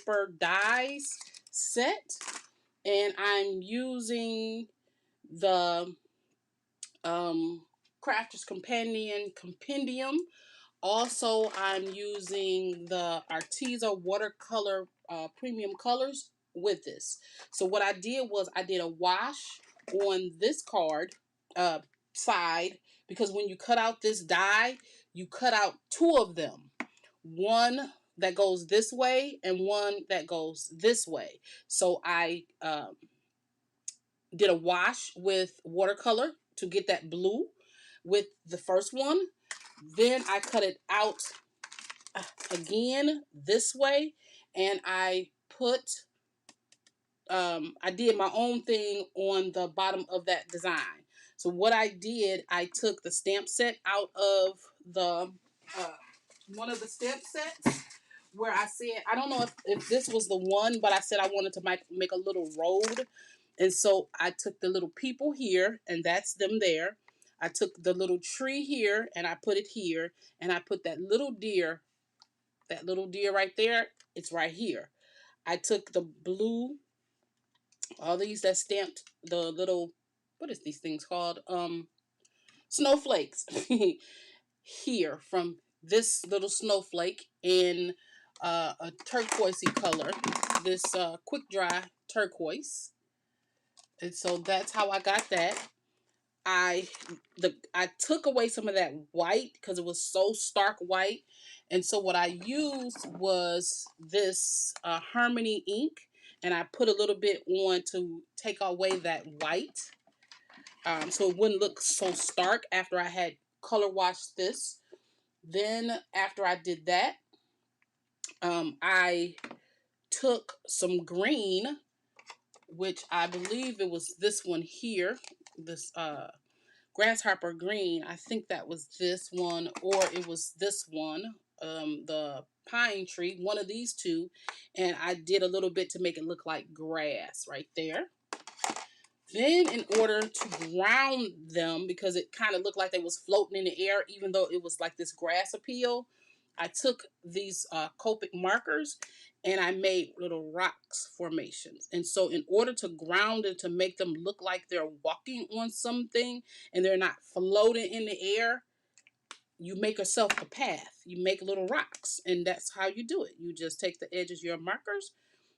paper dies set, and I'm using the Crafter's Compandium. Also, I'm using the Arteza watercolor premium colors with this. So what I did was I did a wash on this card side, because when you cut out this die, you cut out two of them. One that goes this way and one that goes this way. So I did a wash with watercolor to get that blue with the first one. Then I cut it out again this way, and I put I did my own thing on the bottom of that design. So what I did, I took the stamp set out of the one of the stamp sets, where I said, I don't know if this was the one, but I said I wanted to make a little road. And so I took the little people here, and that's them there. I took the little tree here, and I put it here. And I put that little deer right there. It's right here. I took the blue, all these that stamped the little, what is these things called? Snowflakes here, from this little snowflake in a turquoisey color, this quick dry turquoise. And so that's how I got that. I took away some of that white because it was so stark white, and so what I used was this Harmony ink, and I put a little bit on to take away that white, so it wouldn't look so stark after I had color washed this. Then after I did that, I took some green, which I believe it was this one here, this grasshopper green. I think that was this one, or it was this one, the pine tree, one of these two, and I did a little bit to make it look like grass right there. Then in order to ground them, because it kind of looked like they was floating in the air even though it was like this grass appeal, I took these Copic markers and I made little rocks formations. And so in order to ground it, to make them look like they're walking on something and they're not floating in the air, you make yourself a path. You make little rocks, and that's how you do it. You just take the edges of your markers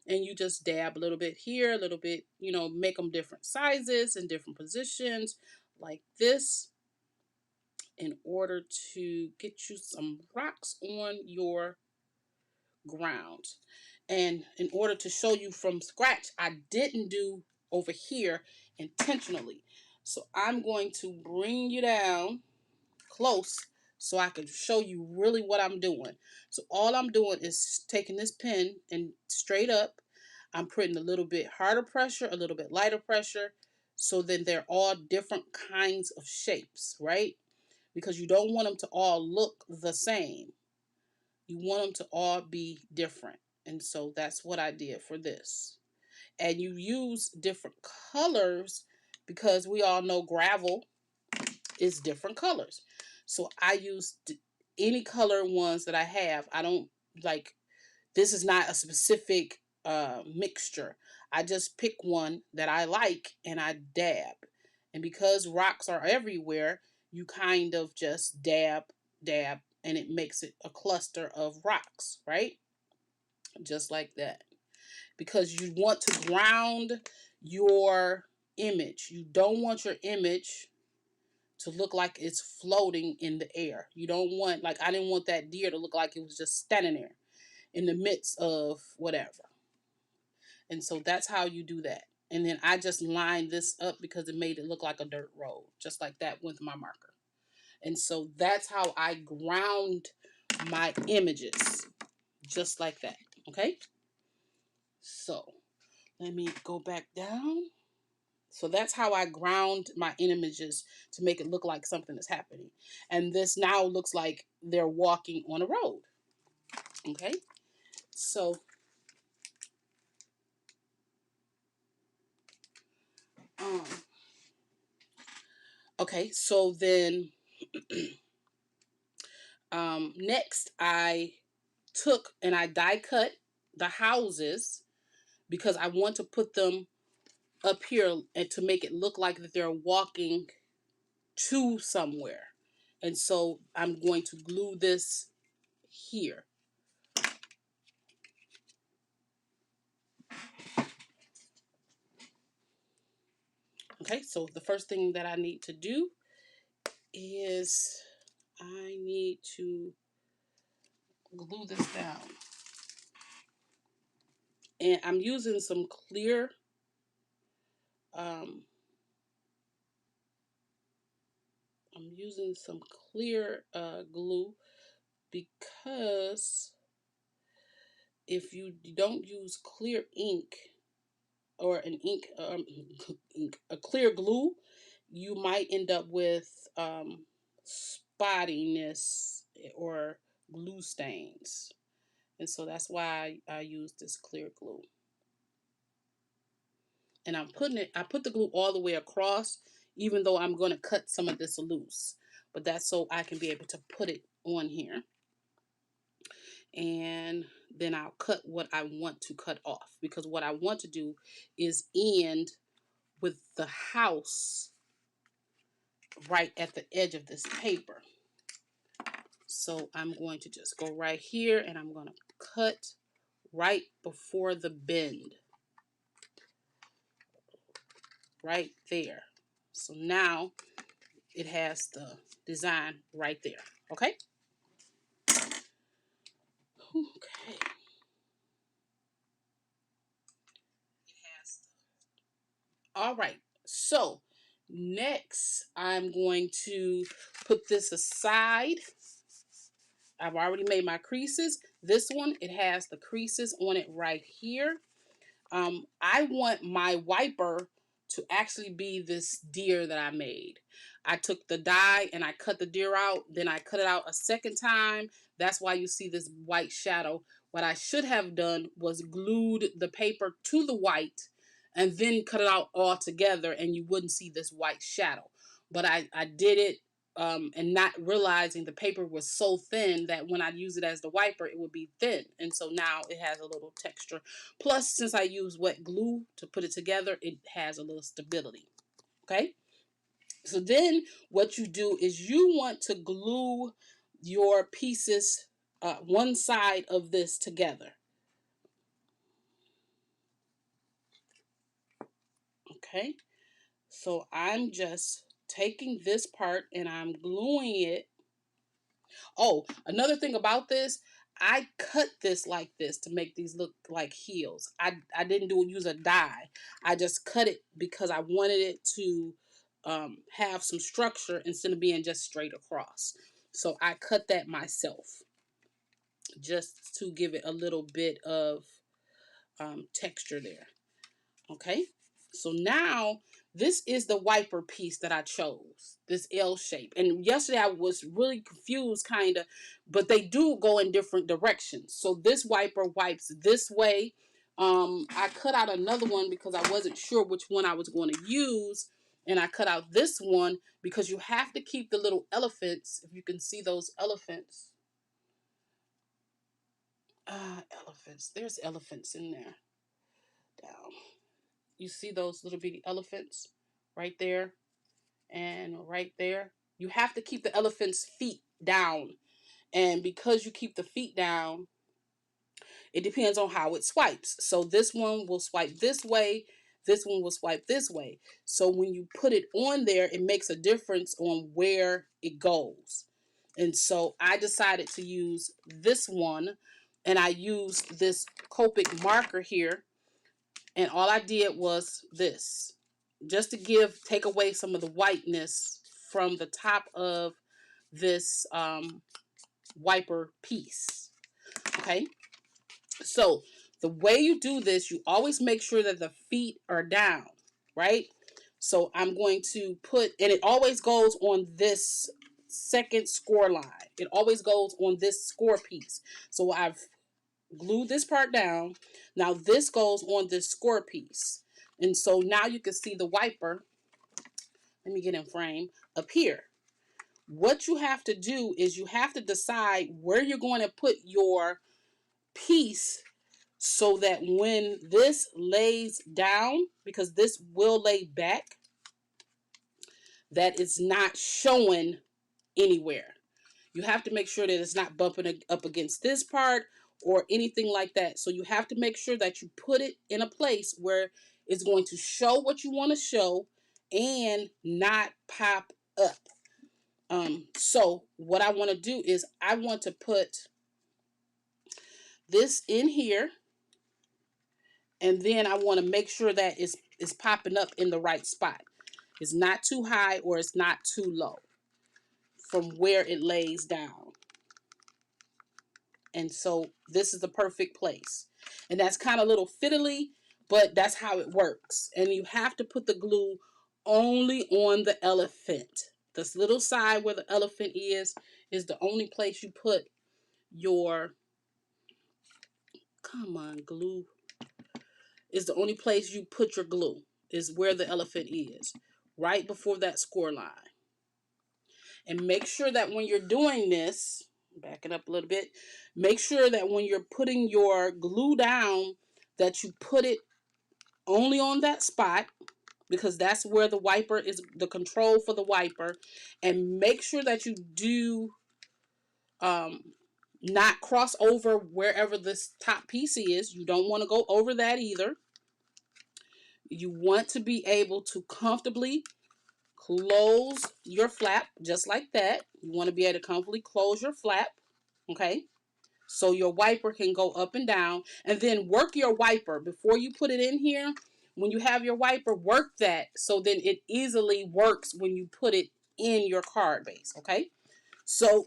and you just dab a little bit here, a little bit, make them different sizes and different positions like this, in order to get you some rocks on your ground. And in order to show you from scratch, I didn't do over here intentionally. So I'm going to bring you down close so I can show you really what I'm doing. So all I'm doing is taking this pen and straight up, I'm putting a little bit harder pressure, a little bit lighter pressure, so then they're all different kinds of shapes, right? Because you don't want them to all look the same. You want them to all be different. And so that's what I did for this. And you use different colors because we all know gravel is different colors. So I used any color ones that I have. I don't like, this is not a specific mixture. I just pick one that I like and I dab. And because rocks are everywhere, you kind of just dab, dab, and it makes it a cluster of rocks, right? Just like that. Because you want to ground your image. You don't want your image to look like it's floating in the air. You don't want, like, I didn't want that deer to look like it was just standing there in the midst of whatever. And so that's how you do that. And then I just lined this up because it made it look like a dirt road, just like that with my marker. And so that's how I ground my images, just like that. Okay? So let me go back down. So that's how I ground my images to make it look like something is happening. And this now looks like they're walking on a road. Okay? So okay, so then next I took and I die cut the houses because I want to put them up here and to make it look like that they're walking to somewhere. And so I'm going to glue this here. Okay, so the first thing that I need to do is I need to glue this down. And I'm using some clear I'm using some clear glue because if you don't use clear ink or an ink, a clear glue, you might end up with spottiness or glue stains. And so that's why I use this clear glue. And I put the glue all the way across, even though I'm going to cut some of this loose. But that's so I can be able to put it on here. And then I'll cut what I want to cut off, because what I want to do is end with the house right at the edge of this paper. So I'm going to just go right here and I'm going to cut right before the bend. Right there. So now it has the design right there. Okay? Okay. All right. So next I'm going to put this aside. I've already made my creases. This one, it has the creases on it right here. I want my wiper to actually be this deer that I made. I took the die and I cut the deer out. Then I cut it out a second time. That's why you see this white shadow. What I should have done was glued the paper to the white and then cut it out all together and you wouldn't see this white shadow. But I did it and not realizing the paper was so thin that when I use it as the wiper, it would be thin. And so now it has a little texture. Plus, since I use wet glue to put it together, it has a little stability. Okay? So then what you do is you want to glue your pieces, one side of this together. Okay? So I'm just taking this part and I'm gluing it. Oh, another thing about this, I cut this like this to make these look like heels. I didn't use a die. I just cut it because I wanted it to have some structure instead of being just straight across. So I cut that myself just to give it a little bit of texture there. Okay, so now this is the wiper piece that I chose, this L shape. And yesterday I was really confused kind of, but they do go in different directions. So this wiper wipes this way. I cut out another one because I wasn't sure which one I was going to use. And I cut out this one because you have to keep the little elephants, if you can see those elephants. Elephants. There's elephants in there. Down. You see those little bitty elephants right there and right there? You have to keep the elephant's feet down. And because you keep the feet down, it depends on how it swipes. So this one will swipe this way. This one will swipe this way. So when you put it on there, it makes a difference on where it goes. And so I decided to use this one. And I used this Copic marker here. And all I did was this, just to take away some of the whiteness from the top of this wiper piece. Okay, so the way you do this, you always make sure that the feet are down, right? So I'm going to put, and it always goes on this second score line. It always goes on this score piece. So I've glue this part down. Now this goes on this score piece. And so now you can see the wiper. Let me get in frame up here. What you have to do is you have to decide where you're going to put your piece so that when this lays down, because this will lay back, that it's not showing anywhere. You have to make sure that it's not bumping up against this part or anything like that. So you have to make sure that you put it in a place where it's going to show what you want to show and not pop up. So what I want to do is I want to put this in here, and then I want to make sure that it's popping up in the right spot. It's not too high or it's not too low from where it lays down. And so this is the perfect place. And that's kind of a little fiddly, but that's how it works. And you have to put the glue only on the elephant. This little side where the elephant is the only place you put your, come on, glue. Is the only place you put your glue, is where the elephant is, right before that score line. And make sure that when you're doing this, back it up a little bit, make sure that when you're putting your glue down, that you put it only on that spot, because that's where the wiper is, the control for the wiper. And make sure that you do not cross over wherever this top piece is. You don't want to go over that either. You want to be able to comfortably close your flap just like that. You want to be able to comfortably close your flap, okay? So your wiper can go up and down, and then work your wiper before you put it in here. When you have your wiper, work that so then it easily works when you put it in your card base, okay? So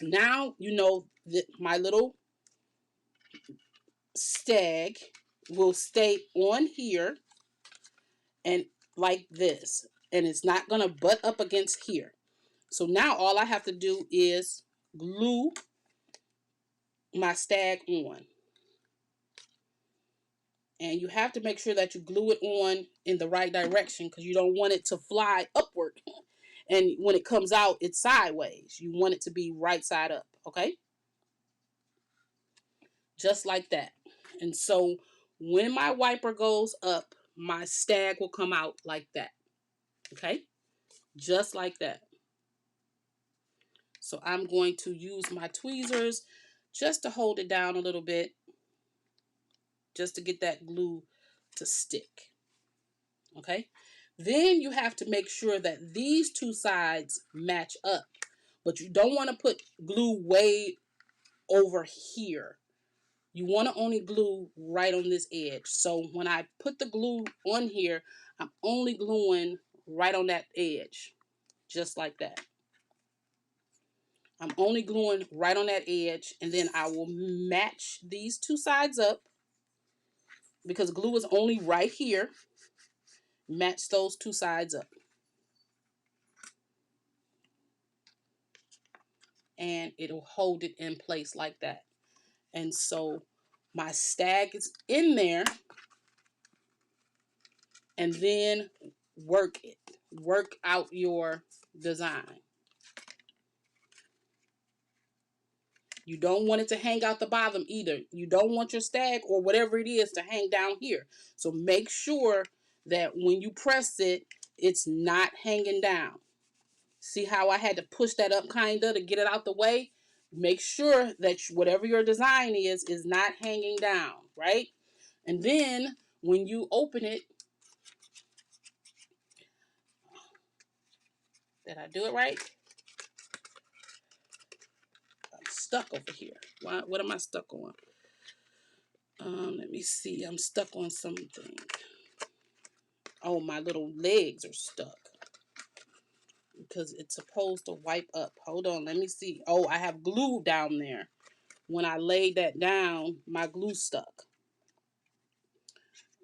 now you know that my little stag will stay on here and like this, and it's not gonna butt up against here. So now all I have to do is glue my stag on. And you have to make sure that you glue it on in the right direction, because you don't want it to fly upward. And when it comes out, it's sideways. You want it to be right side up, okay? Just like that. And so when my wiper goes up, my stag will come out like that, okay? Just like that. So I'm going to use my tweezers just to hold it down a little bit, just to get that glue to stick, okay? Then you have to make sure that these two sides match up, but you don't want to put glue way over here. You want to only glue right on this edge. So when I put the glue on here, I'm only gluing right on that edge, just like that. I'm only gluing right on that edge, and then I will match these two sides up, because glue is only right here. Match those two sides up. And it'll hold it in place like that. And so my stag is in there, and then work it. Work out your design. You don't want it to hang out the bottom either. You don't want your stag or whatever it is to hang down here. So make sure that when you press it, it's not hanging down. See how I had to push that up kind of to get it out the way? Make sure that whatever your design is not hanging down, right? And then when you open it, did I do it right? I'm stuck over here. What am I stuck on? Let me see. I'm stuck on something. Oh, my little legs are stuck, because it's supposed to wipe up. Hold on, let me see. Oh, I have glue down there. When I laid that down, my glue stuck.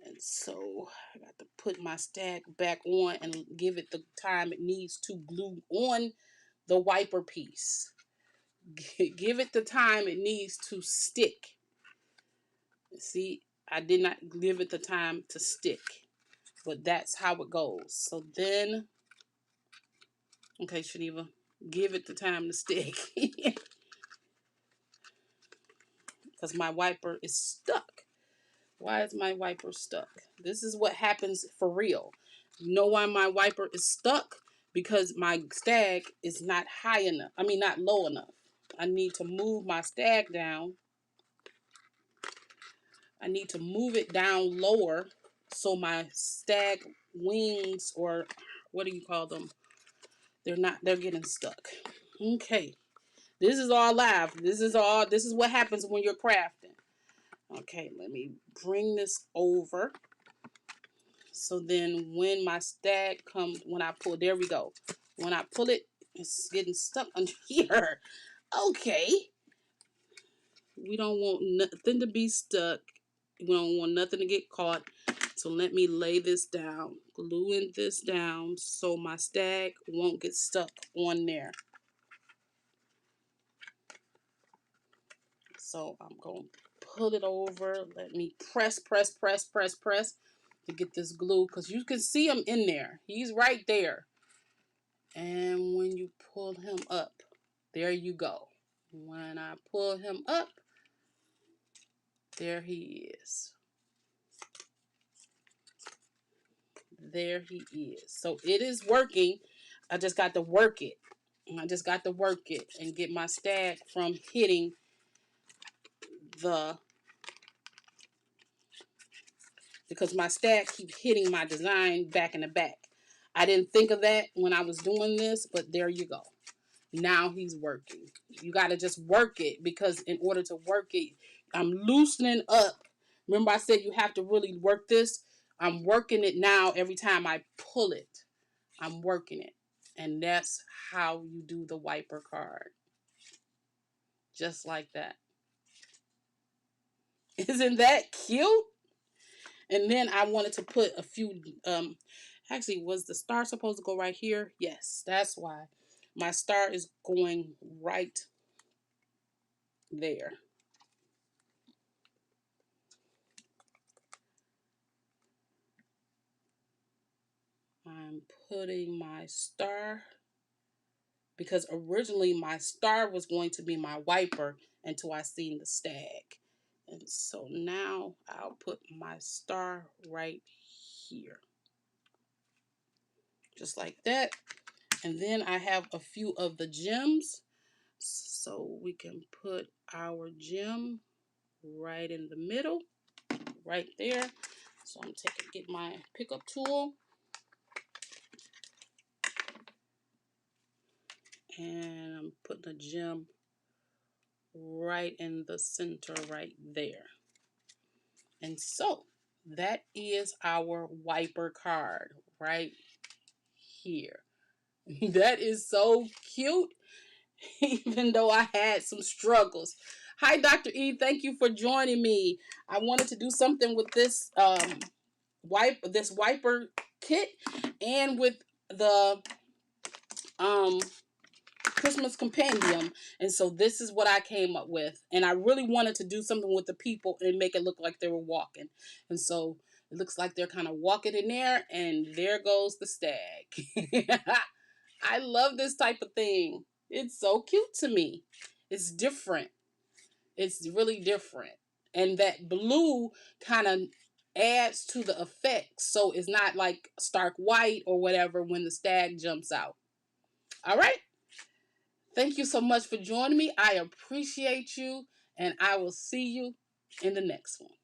And so I got to put my stag back on and give it the time it needs to glue on the wiper piece. Give it the time it needs to stick. See, I did not give it the time to stick, but that's how it goes. So then, okay, Shaniva, give it the time to stick. because my wiper is stuck. Why is my wiper stuck? This is what happens for real. You know why my wiper is stuck? Because my stag is not high enough. I mean, not low enough. I need to move my stag down. I need to move it down lower so my stag wings, or what do you call them? They're getting stuck. Okay. This is all live. This is what happens when you're crafting. Okay, let me bring this over. So then when my stag comes, when I pull, there we go. When I pull it, it's getting stuck under here. Okay. We don't want nothing to be stuck. We don't want nothing to get caught. So let me lay this down, gluing this down so my stag won't get stuck on there. So I'm going to pull it over. Let me press to get this glue, because you can see him in there. He's right there. And when you pull him up, there you go. When I pull him up, there he is. There he is. So it is working. I just got to work it. I just got to work it and get my stag from hitting because my stag keep hitting my design back in the back. I didn't think of that when I was doing this, but there you go. Now he's working. You got to just work it, because in order to work it, I'm loosening up. Remember I said you have to really work this? I'm working it now every time I pull it. I'm working it. And that's how you do the wiper card. Just like that. Isn't that cute? And then I wanted to put a few, actually, was the star supposed to go right here? Yes, that's why. My star is going right there. I'm putting my star, because originally my star was going to be my wiper until I seen the stag. And so now I'll put my star right here. Just like that. And then I have a few of the gems. So we can put our gem right in the middle, right there. So I'm get my pickup tool. And I'm putting a gem right in the center right there. And so that is our wiper card right here. That is so cute, even though I had some struggles. Hi, Dr. E. Thank you for joining me. I wanted to do something with this wiper kit, and with the Christmas Compandium. And so this is what I came up with. And I really wanted to do something with the people and make it look like they were walking. And so it looks like they're kind of walking in there, and there goes the stag. I love this type of thing. It's so cute to me. It's different. It's really different. And that blue kind of adds to the effect. So it's not like stark white or whatever when the stag jumps out. All right. Thank you so much for joining me. I appreciate you, and I will see you in the next one.